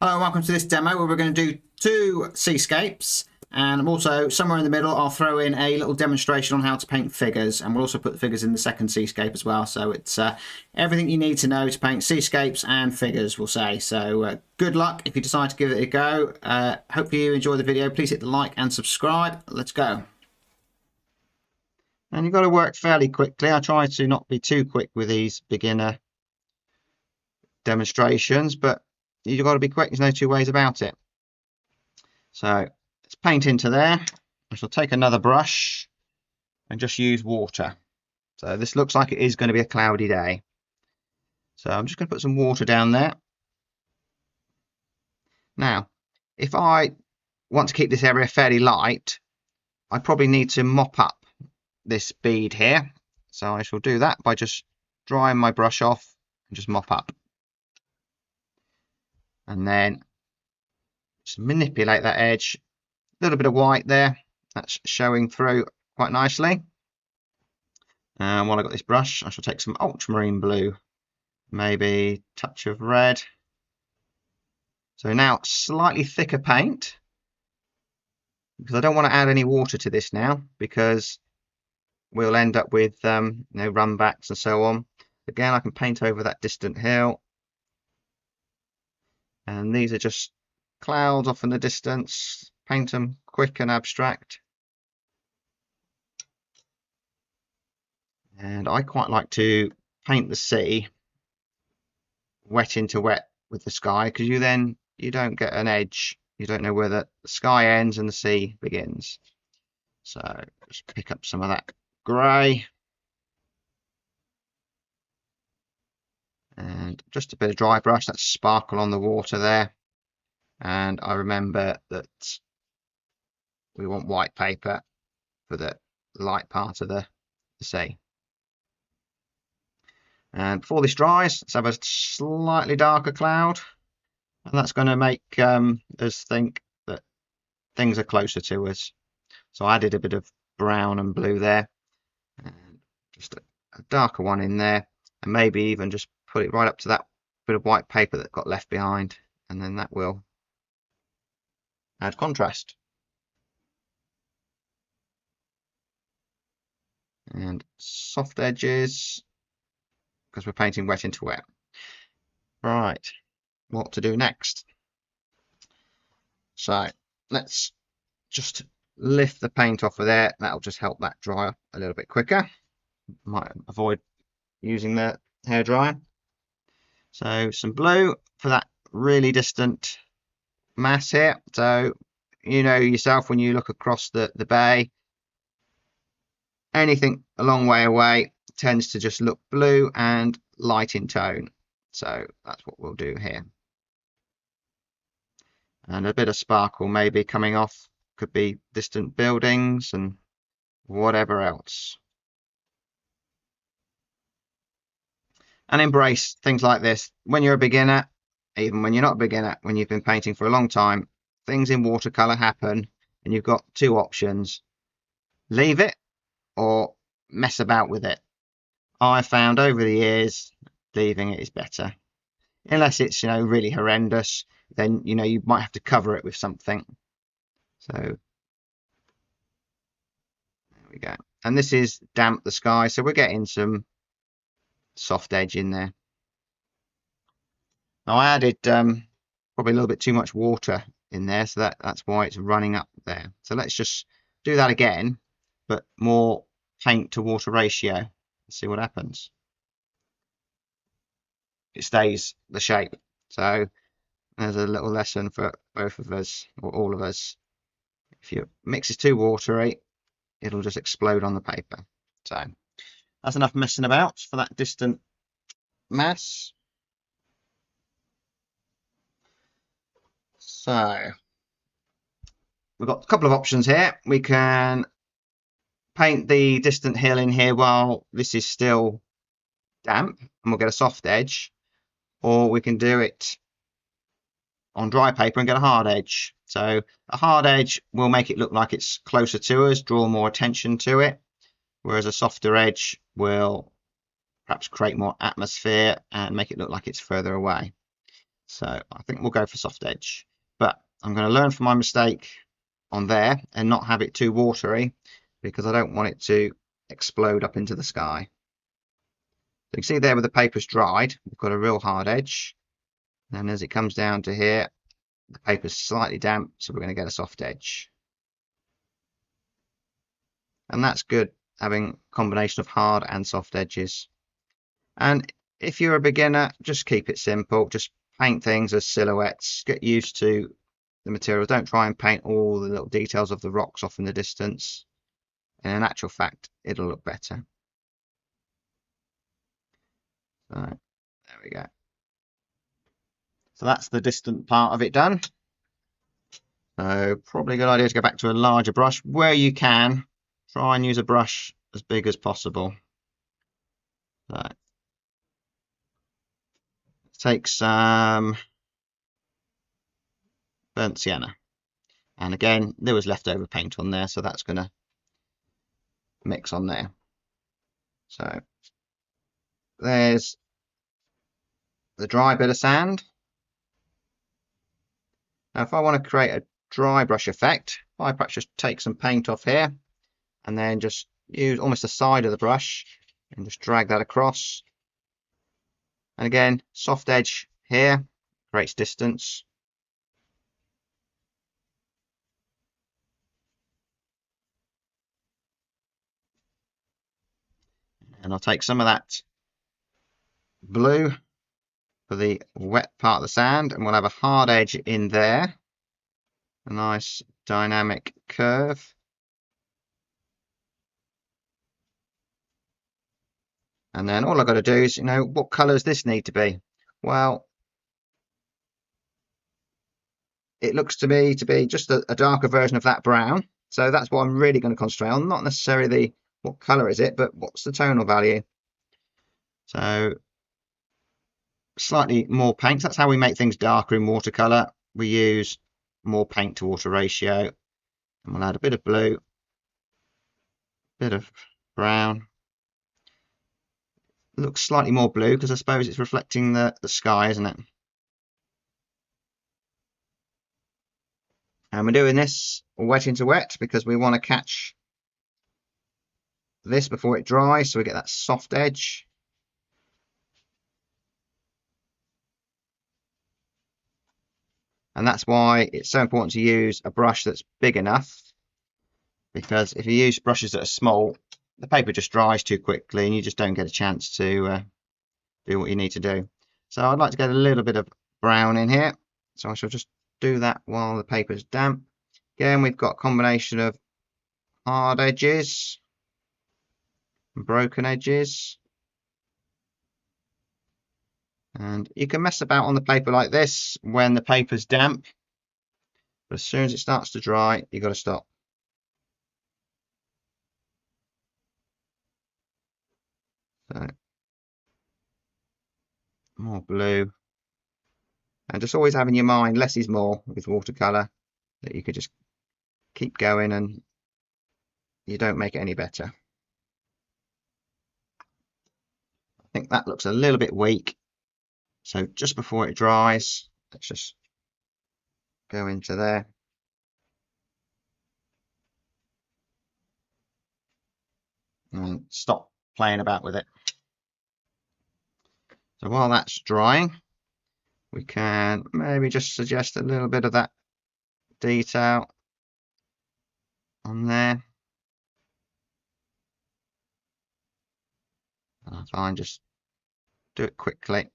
Hello and welcome to this demo where we're going to do two seascapes, and also somewhere in the middle I'll throw in a little demonstration on how to paint figures, and we'll also put the figures in the second seascape as well. So it's everything you need to know to paint seascapes and figures, we'll say. So good luck if you decide to give it a go. Hope you enjoy the video. Please hit the like and subscribe. Let's go. And you've got to work fairly quickly. I try to not be too quick with these beginner demonstrations, but you've got to be quick. There's no two ways about it. So let's paint into there. I shall take another brush and just use water. So this looks like it is going to be a cloudy day. So I'm just going to put some water down there. Now, if I want to keep this area fairly light, I probably need to mop up this bead here. So I shall do that by just drying my brush off and just mop up. And then just manipulate that edge. A little bit of white there, that's showing through quite nicely. And while I've got this brush, I shall take some ultramarine blue, maybe a touch of red. So now slightly thicker paint, because I don't want to add any water to this now, because we'll end up with run backs and so on. Again, I can paint over that distant hill. And these are just clouds off in the distance. Paint them quick and abstract. And I quite like to paint the sea wet into wet with the sky, because you don't get an edge. You don't know where the sky ends and the sea begins. So just pick up some of that grey. And just a bit of dry brush, that sparkle on the water there. And I remember that we want white paper for the light part of the sea. And before this dries, let's have a slightly darker cloud. And that's going to make us think that things are closer to us. So I added a bit of brown and blue there. And just a darker one in there. And maybe even just put it right up to that bit of white paper that got left behind, and then that will add contrast. And soft edges, because we're painting wet into wet. Right, what to do next? So let's just lift the paint off of there. That'll just help that dry up a little bit quicker. Might avoid using the hairdryer. So some blue for that really distant mass here. So you know yourself, when you look across the bay, anything a long way away tends to just look blue and light in tone. So that's what we'll do here. And a bit of sparkle maybe coming off, could be distant buildings and whatever else. And embrace things like this. When you're a beginner, even when you're not a beginner, when you've been painting for a long time, things in watercolour happen, and you've got two options. Leave it or mess about with it. I found over the years leaving it is better. Unless it's really horrendous, then you might have to cover it with something. So there we go. And this is damp the sky, so we're getting some soft edge in there. Now I added probably a little bit too much water in there, so that's why it's running up there. So let's just do that again, but more paint to water ratio. Let's see what happens. It stays the shape. So there's a little lesson for both of us, or all of us. If your mix is too watery, it'll just explode on the paper. So that's enough messing about for that distant mass. So we've got a couple of options here. We can paint the distant hill in here while this is still damp, and we'll get a soft edge, or we can do it on dry paper and get a hard edge. So a hard edge will make it look like it's closer to us, draw more attention to it, whereas a softer edge will perhaps create more atmosphere and make it look like it's further away. So I think we'll go for soft edge, but I'm going to learn from my mistake on there and not have it too watery, because I don't want it to explode up into the sky. So you can see there where the paper's dried, we've got a real hard edge. And as it comes down to here, the paper's slightly damp, so we're going to get a soft edge. And that's good, having a combination of hard and soft edges. And if you're a beginner, just keep it simple. Just paint things as silhouettes. Get used to the material. Don't try and paint all the little details of the rocks off in the distance. In actual fact, it'll look better. So there we go. So that's the distant part of it done. So probably a good idea to go back to a larger brush. Where you can, try and use a brush as big as possible. So take some burnt sienna. And again, there was leftover paint on there, so that's going to mix on there. So there's the dry bit of sand. Now if I want to create a dry brush effect, I perhaps just take some paint off here and then just use almost the side of the brush and just drag that across. And again, soft edge here creates distance. And I'll take some of that blue for the wet part of the sand, and we'll have a hard edge in there, a nice dynamic curve. And then all I've got to do is, what colour does this need to be? Well, it looks to me to be just a darker version of that brown. So that's what I'm really going to concentrate on, not necessarily what colour is it, but what's the tonal value. So slightly more paint. That's how we make things darker in watercolour. We use more paint to water ratio. And we'll add a bit of blue, a bit of brown. It looks slightly more blue because I suppose it's reflecting the sky, isn't it? And we're doing this wet into wet because we want to catch this before it dries, so we get that soft edge. And that's why it's so important to use a brush that's big enough, because if you use brushes that are small, the paper just dries too quickly and you just don't get a chance to do what you need to do. So I'd like to get a little bit of brown in here, so I shall just do that while the paper's damp. Again, we've got a combination of hard edges and broken edges. And you can mess about on the paper like this when the paper's damp, but as soon as it starts to dry, you've got to stop. So more blue, and just always have in your mind less is more with watercolor, that you could just keep going and you don't make it any better. I think that looks a little bit weak, so just before it dries, let's just go into there. And stop playing about with it. So while that's drying, we can maybe just suggest a little bit of that detail on there. And I try and just do it quickly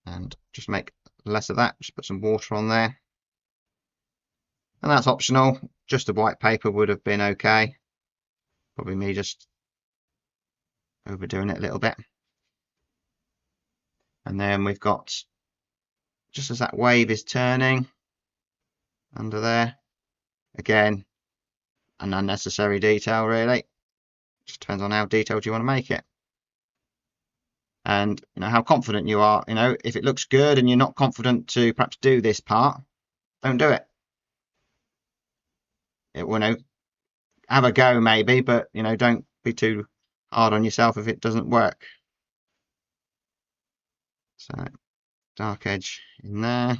and just make less of that. Just put some water on there. And that's optional. Just a white paper would have been okay. Probably me just overdoing it a little bit. And then we've got, just as that wave is turning under there, again, an unnecessary detail really. Just depends on how detailed you want to make it. And how confident you are. If it looks good and you're not confident to perhaps do this part, don't do it. It will have a go maybe, but don't be too hard on yourself if it doesn't work. So dark edge in there.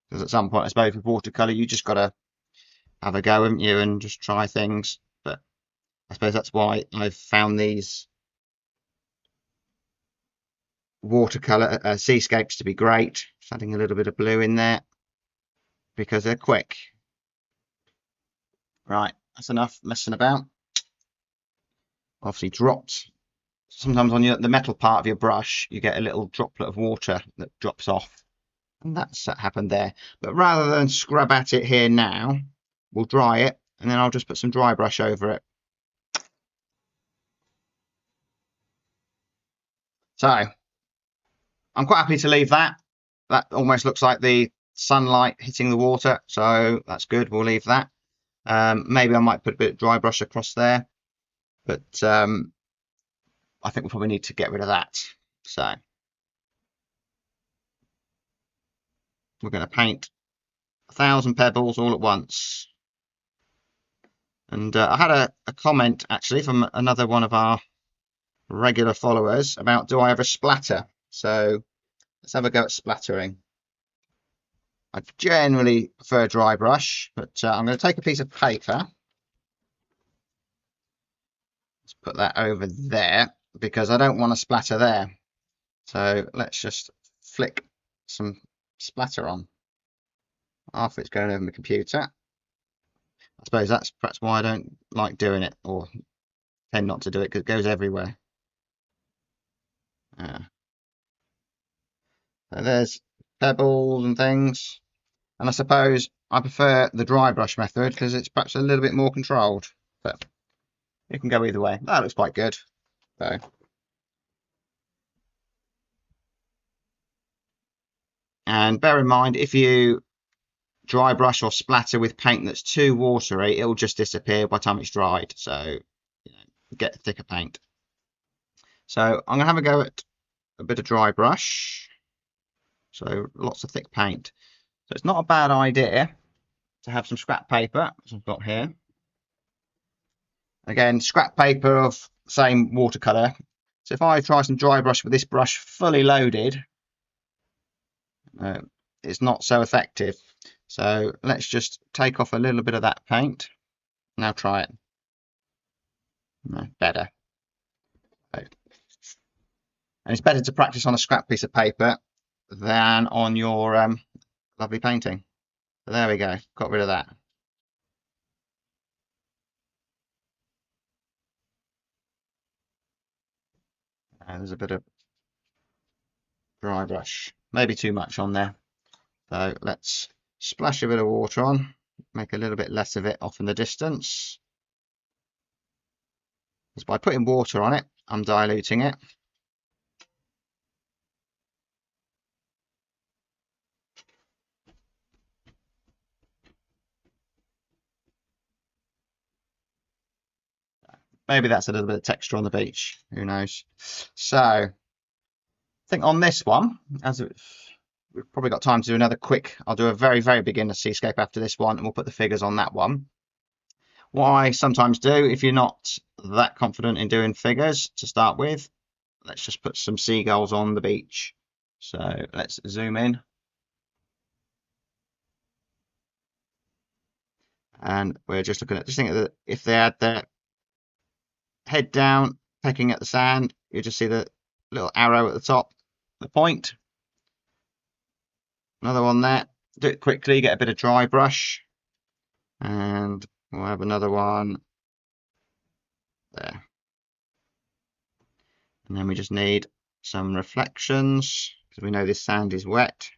Because at some point, I suppose with watercolour, you just got to have a go, haven't you, and just try things. But I suppose that's why I've found these watercolour seascapes to be great. Just adding a little bit of blue in there because they're quick. Right, that's enough messing about. Obviously dropped. Sometimes on the metal part of your brush, you get a little droplet of water that drops off. And that's happened there. But rather than scrub at it here now, we'll dry it and then I'll just put some dry brush over it. So I'm quite happy to leave that. That almost looks like the sunlight hitting the water, so that's good. We'll leave that. Maybe I might put a bit of dry brush across there, but I think we'll probably need to get rid of that. So we're going to paint 1,000 pebbles all at once. And I had a comment actually from another one of our regular followers about, do I ever splatter? So let's have a go at splattering. I generally prefer dry brush, but I'm going to take a piece of paper. Let's put that over there because I don't want to splatter there. So let's just flick some splatter on. Half it's going over my computer. I suppose that's perhaps why I don't like doing it, or tend not to do it, because it goes everywhere. So there's pebbles and things. And I suppose I prefer the dry brush method because it's perhaps a little bit more controlled. But it can go either way. That looks quite good. So and bear in mind, if you dry brush or splatter with paint that's too watery, it'll just disappear by the time it's dried. So get thicker paint. So I'm going to have a go at a bit of dry brush. So lots of thick paint. So it's not a bad idea to have some scrap paper, as I've got here. Again, scrap paper of same watercolour. So if I try some dry brush with this brush fully loaded, it's not so effective. So let's just take off a little bit of that paint. Now try it. No, better. And it's better to practice on a scrap piece of paper than on your lovely painting. So there we go, got rid of that. And there's a bit of dry brush, maybe too much on there. So let's splash a bit of water on, make a little bit less of it off in the distance. Because by putting water on it, I'm diluting it. Maybe that's a little bit of texture on the beach, who knows. So I think on this one, as we've probably got time to do another quick, I'll do a very, very beginner seascape after this one, and we'll put the figures on that one. What I sometimes do, if you're not that confident in doing figures to start with, let's just put some seagulls on the beach. So let's zoom in. And we're just looking at, just think that if they had their head down, pecking at the sand, you just see the little arrow at the top, the point. Another one there. Do it quickly, get a bit of dry brush, and we'll have another one there. And then we just need some reflections because we know this sand is wet.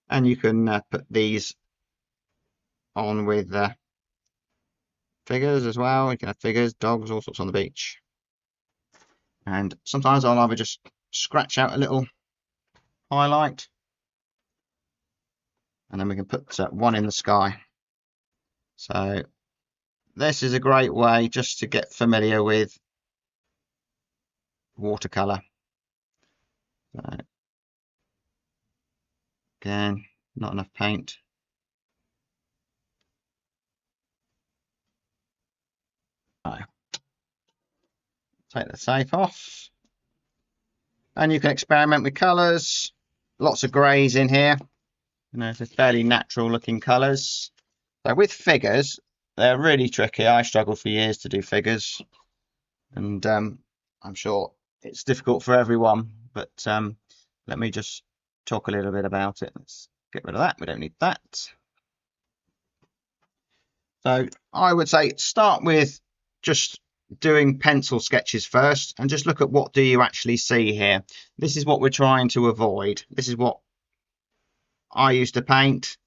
And you can put these on with figures as well. You can have figures, dogs, all sorts on the beach. And sometimes I'll either just scratch out a little highlight, and then we can put one in the sky. So this is a great way just to get familiar with watercolour. So, again, not enough paint. take the tape off. And you can experiment with colours. Lots of greys in here. You know, it's fairly natural looking colours. So with figures, they're really tricky. I struggled for years to do figures. And I'm sure it's difficult for everyone. But let me just talk a little bit about it. Let's get rid of that. We don't need that. So I would say start with just doing pencil sketches first and just look at what do you actually see here. This is what we're trying to avoid. This is what I used to paint,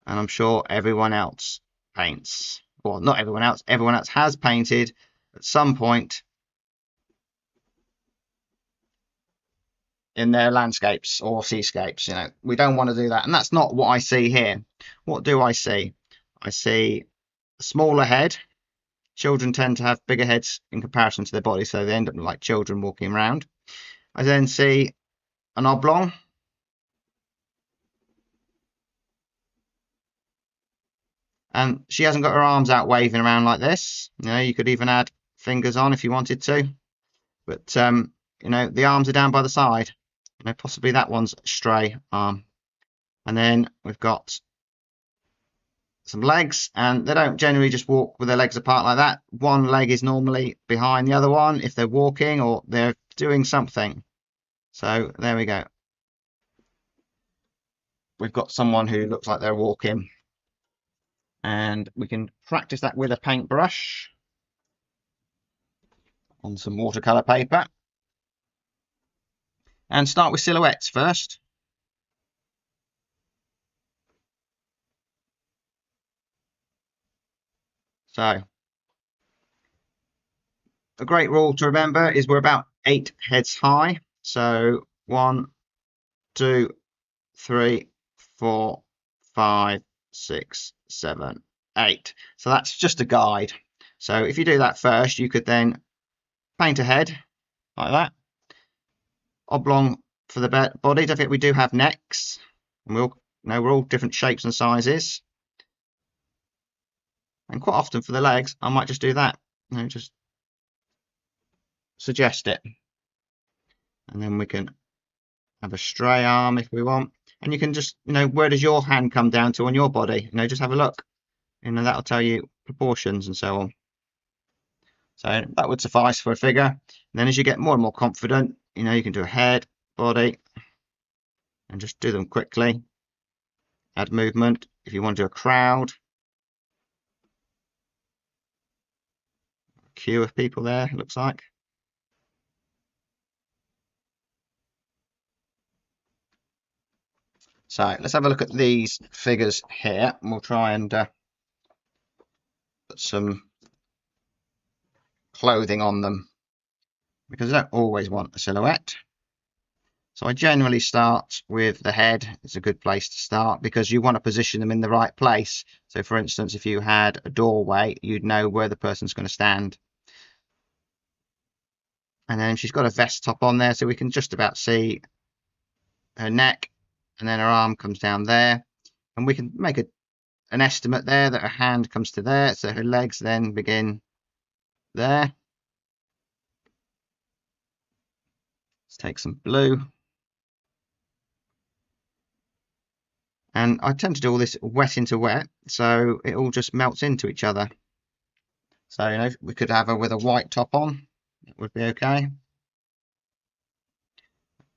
and I'm sure everyone else paints. Well, not everyone else. Everyone else has painted at some point in their landscapes or seascapes. You know, we don't want to do that, and that's not what I see here. What do I see? I see a smaller head. Children tend to have bigger heads in comparison to their body, so they end up like children walking around. I then see an oblong. And she hasn't got her arms out waving around like this. You know, you could even add fingers on if you wanted to. But, you know, the arms are down by the side. You know, possibly that one's a stray arm. And then we've got some legs, and they don't generally just walk with their legs apart like that. One leg is normally behind the other one if they're walking or they're doing something. So there we go. We've got someone who looks like they're walking, and we can practice that with a paintbrush on some watercolour paper, and start with silhouettes first. So a great rule to remember is we're about 8 heads high. So 1, 2, 3, 4, 5, 6, 7, 8. So that's just a guide. So if you do that first, you could then paint a head like that. Oblong for the body. Don't forget we do have necks. And we're all different shapes and sizes. And quite often for the legs, I might just do that. You know, just suggest it. And then we can have a stray arm if we want. And you can just, you know, where does your hand come down to on your body? You know, just have a look. You know, that'll tell you proportions and so on. So that would suffice for a figure. And then as you get more and more confident, you know, you can do a head, body, and just do them quickly. Add movement. If you want to do a crowd, a queue of people there, it looks like. So let's have a look at these figures here, and we'll try and put some clothing on them, because I don't always want a silhouette. So I generally start with the head. It's a good place to start because you want to position them in the right place. So for instance, if you had a doorway, you'd know where the person's going to stand. And then she's got a vest top on there, so we can just about see her neck, and then her arm comes down there. And we can make an estimate there that her hand comes to there, so her legs then begin there. Let's take some blue. And I tend to do all this wet into wet, so it all just melts into each other. So, you know, we could have her with a white top on. That would be okay.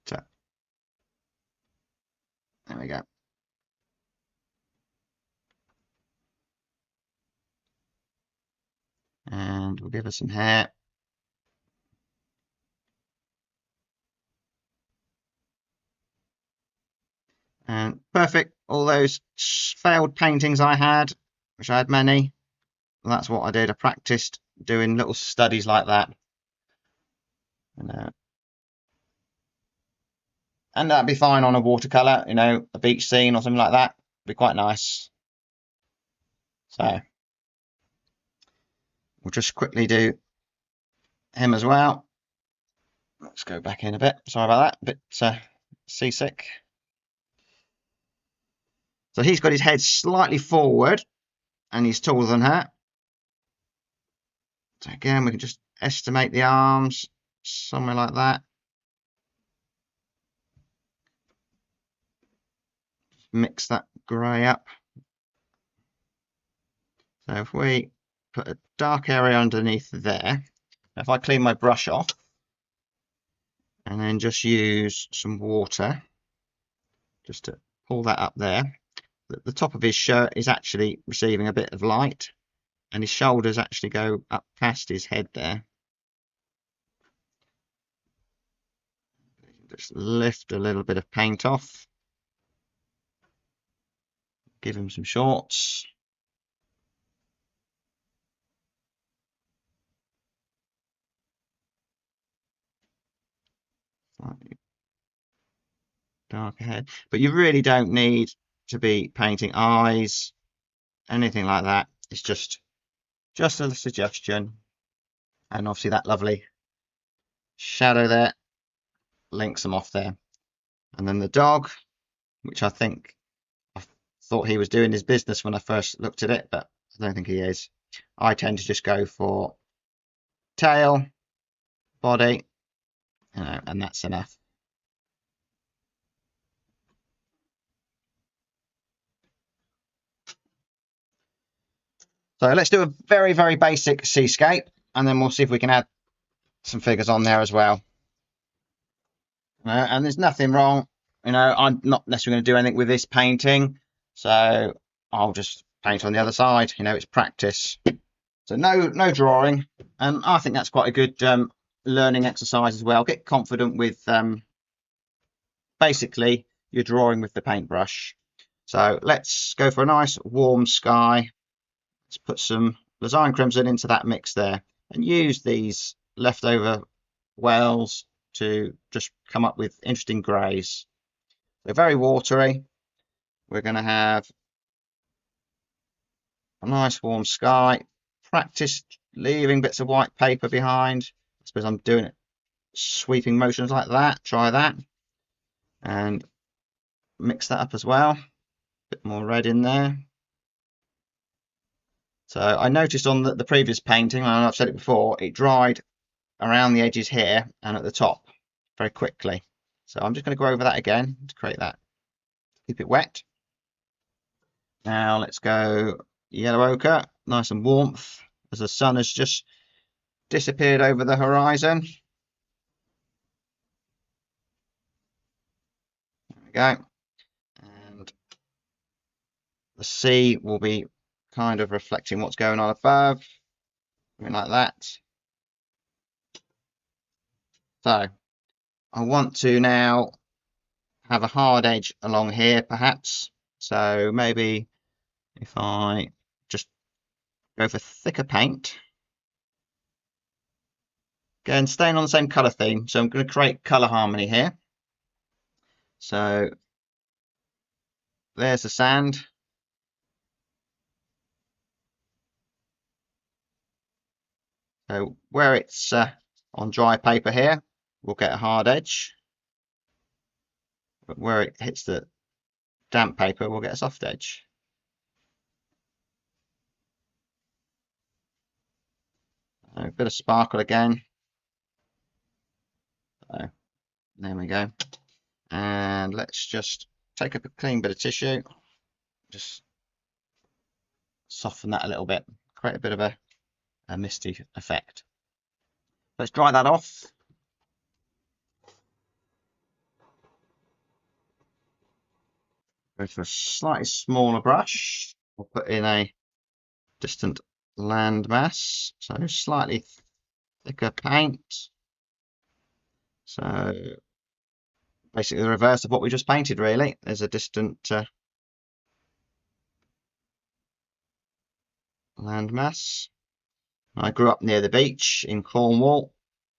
So, there we go. And we'll give her some hair. And perfect. All those failed paintings I had, which I had many, well, that's what I did. I practiced doing little studies like that. And that'd be fine on a watercolour, you know, a beach scene or something like that. Be quite nice. So we'll just quickly do him as well. Let's go back in a bit. Sorry about that. A bit seasick. So he's got his head slightly forward and he's taller than her. So again, we can just estimate the arms, somewhere like that. Mix that grey up. So if we put a dark area underneath there, if I clean my brush off and then just use some water just to pull that up there, the top of his shirt is actually receiving a bit of light and his shoulders actually go up past his head there. Just lift a little bit of paint off, give him some shorts. Slightly darker head, but you really don't need to be painting eyes, anything like that. It's just a suggestion. And obviously that lovely shadow there links them off there. And then the dog, which I think I thought he was doing his business when I first looked at it, but I don't think he is. I tend to just go for tail, body, and that's enough. So let's do a very, very basic seascape, and then we'll see if we can add some figures on there as well. And there's nothing wrong, I'm not necessarily going to do anything with this painting, so I'll just paint on the other side. It's practice. So no drawing, and I think that's quite a good learning exercise as well. Get confident with basically your drawing with the paintbrush. So let's go for a nice warm sky. Let's put some Lazine Crimson into that mix there and use these leftover wells to just come up with interesting greys. They're very watery. We're going to have a nice warm sky. Practice leaving bits of white paper behind. I suppose I'm doing it sweeping motions like that. Try that and mix that up as well. A bit more red in there. So I noticed on the previous painting, and I've said it before, it dried around the edges here and at the top very quickly. So I'm just going to go over that again to create that, keep it wet. Now let's go yellow ochre, nice and warmth as the sun has just disappeared over the horizon. There we go. And the sea will be kind of reflecting what's going on above, something like that. So I want to now have a hard edge along here perhaps. So maybe if I just go for thicker paint. Again, staying on the same colour theme. So I'm going to create colour harmony here. So there's the sand. So where it's on dry paper here, we'll get a hard edge. But where it hits the damp paper, we'll get a soft edge. So a bit of sparkle again. So there we go. And let's just take up a clean bit of tissue, just soften that a little bit, create a bit of a misty effect. Let's dry that off. Go to a slightly smaller brush. We'll put in a distant landmass, so slightly thicker paint. So basically the reverse of what we just painted, really. There's a distant landmass. I grew up near the beach in Cornwall,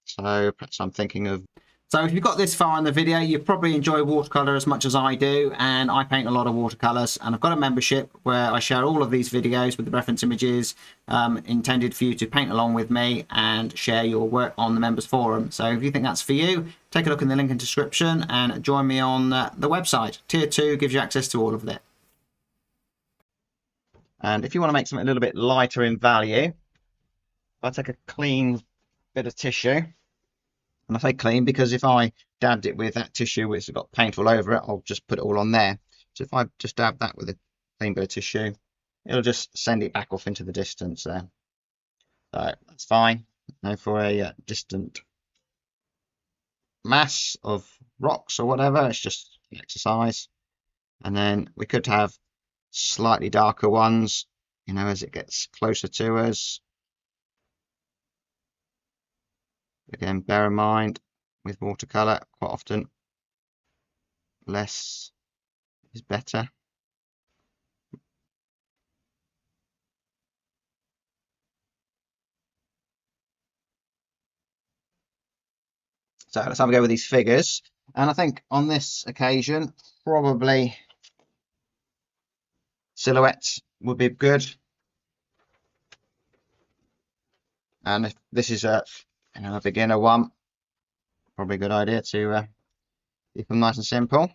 so perhaps I'm thinking of... So if you've got this far in the video, you probably enjoy watercolour as much as I do, and I paint a lot of watercolours, and I've got a membership where I share all of these videos with the reference images intended for you to paint along with me and share your work on the members forum. So if you think that's for you, take a look in the link in the description and join me on the website. Tier 2 gives you access to all of it. And if you want to make something a little bit lighter in value, I take a clean bit of tissue, and I say clean because if I dabbed it with that tissue which has got paint all over it, I'll just put it all on there. So if I just dab that with a clean bit of tissue, it'll just send it back off into the distance there. So that's fine. Now for a distant mass of rocks or whatever, it's just an exercise. And then we could have slightly darker ones, you know, as it gets closer to us. Again, bear in mind with watercolour, quite often less is better. So let's have a go with these figures. And I think on this occasion, probably silhouettes would be good. And if this is a beginner one, probably a good idea to keep them nice and simple.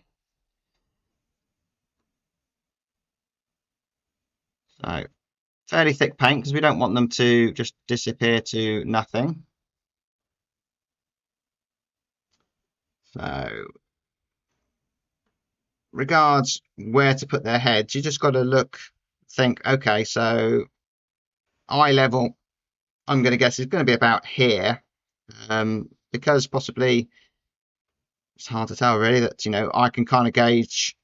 So fairly thick paint because we don't want them to just disappear to nothing. So regards where to put their heads, you just got to think, okay, so eye level, I'm going to guess is going to be about here, because possibly it's hard to tell really that, you know, I can kind of gauge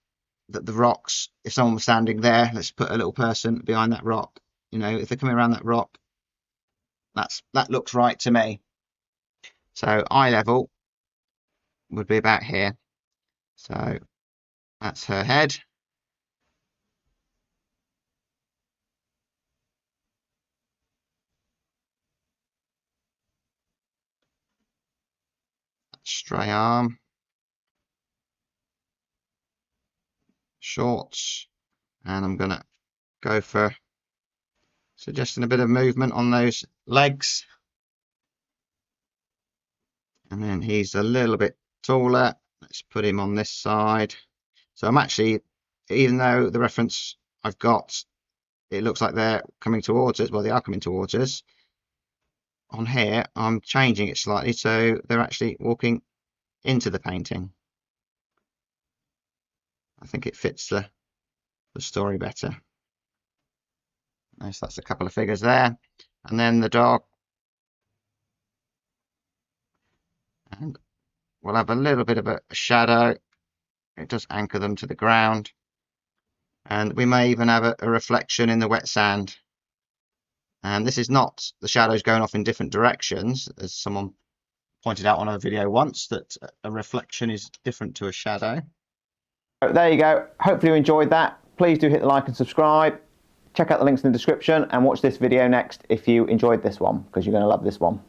that the rocks, if someone was standing there, let's put a little person behind that rock, you know, if they're coming around that rock, that looks right to me. So eye level would be about here. So that's her head. Stray arm. Shorts. And I'm going to go for suggesting a bit of movement on those legs. And then he's a little bit taller. Let's put him on this side. So I'm actually, even though the reference I've got, it looks like they're coming towards us, well, they are coming towards us. On here, I'm changing it slightly so they're actually walking into the painting. I think it fits the story better. Nice, that's a couple of figures there. And then the dog. And we'll have a little bit of a shadow. It does anchor them to the ground. And we may even have a reflection in the wet sand. And this is not the shadows going off in different directions, as someone pointed out on a video once, that a reflection is different to a shadow. So there you go. Hopefully you enjoyed that. Please do hit the like and subscribe. Check out the links in the description and watch this video next if you enjoyed this one, because you're going to love this one.